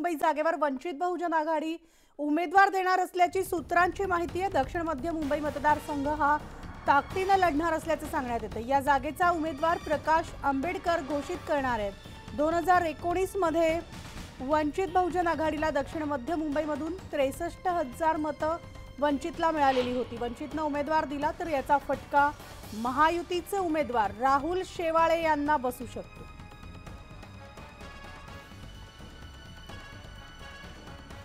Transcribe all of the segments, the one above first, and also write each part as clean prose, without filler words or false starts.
मुंबई जागेवर वंचित बहुजन आघाडी उमेदवार देणार असल्याची सूत्रांची माहिती आहे। दक्षिण मध्य मुंबई मतदारसंघ हा ताकदीने लढणार असल्याचे सांगण्यात येते। या जागेचा उमेदवार प्रकाश आंबेडकर घोषित करणार आहेत। 2019 मध्ये वंचित बहुजन आघाडीला दक्षिण मध्य मुंबईमधून 63,000 मतं वंचितला मिळालेली होती। वंचितने उमेदवार दिला तर याचा फटका महायुतीचे उमेदवार राहुल शेवाळे यांना बसू शकतो।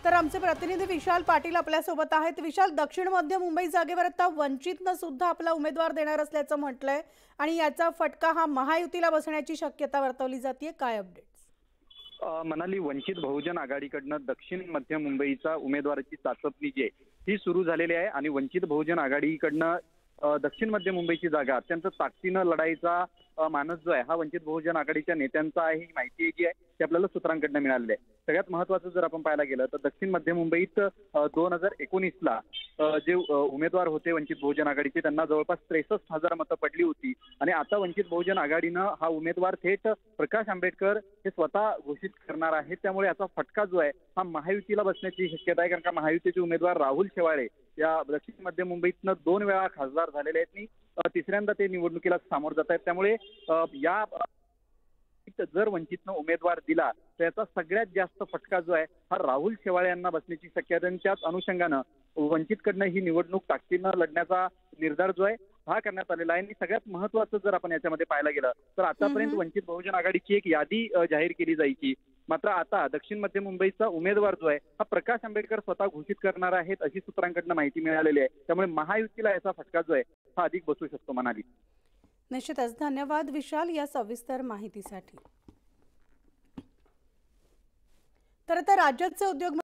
तर आमचे प्रतिनिधी विशाल पाटील आपल्या सोबत आहेत। विशाल, दक्षिण मध्य मुंबई जागेवर आता वंचितने सुद्धा आपला उमेदवार देणार असल्याचं म्हटलंय आणि याचा फटका हा महायुतीला बसण्याची शक्यता वर्तवली जाते। काय अपडेट्स? मनाली, वंचित बहुजन आघाडीकडनं दक्षिण मध्य मुंबईचा उमेदवाराची चाचपणी जी आहे ही सुरू झालेली आहे आणि वंचित बहुजन आघाडीकडनं दक्षिण मध्य मुंबईची जागा अत्यंत ताकदीनं लढाईचा मानस जो आहे हा वंचित बहुजन आघाडीच्या नेत्यांचा आहे। ही माहिती जी आहे ती आपल्याला सूत्रांकडनं मिळालेली आहे। सगळ्यात महत्त्वाचं जर आपण पाहायला गेलं तर दक्षिण मध्य मुंबईत 2019ला जे उमेदवार होते वंचित बहुजन आघाडीचे त्यांना जवळपास 63,000 मतं पडली होती आणि आता वंचित बहुजन आघाडीनं हा उमेदवार थेट प्रकाश आंबेडकर हे स्वतः घोषित करणार आहेत। त्यामुळे याचा फटका जो आहे हा महायुतीला बसण्याची शक्यता आहे, कारण का महायुतीचे उमेदवार राहुल शेवाळे या दक्षिण मध्य मुंबईतनं 2 वेळा खासदार झालेले आहेत आणि तिसऱ्यांदा ते निवडणुकीला सामोरं जात आहेत। त्यामुळे या जर वंचितनं उमेदवार दिला तर याचा सगळ्यात जास्त फटका जो आहे हा राहुल शेवाळे यांना बसण्याची शक्यता आहे। त्याच अनुषंगानं वंचितकडनं ही निवडणूक ताकदीनं लढण्याचा निर्धार जो आहे हा करण्यात आलेला आहे। आणि सगळ्यात महत्त्वाचं जर आपण याच्यामध्ये पाहायला गेलं तर आतापर्यंत वंचित बहुजन आघाडीची एक यादी जाहीर केली जायची, मात्र आता दक्षिण मध्य मुंबईचा उमेदवार जो आहे हा प्रकाश आंबेडकर स्वतः घोषित करणार आहेत अशी सूत्रांकडनं माहिती मिळालेली आहे। त्यामुळे महायुतीला याचा फटका जो आहे हा अधिक बसू शकतो। म्हणाली निश्चितच धन्यवाद विशाल या सविस्तर माहितीसाठी। तर राज्याचे उद्योग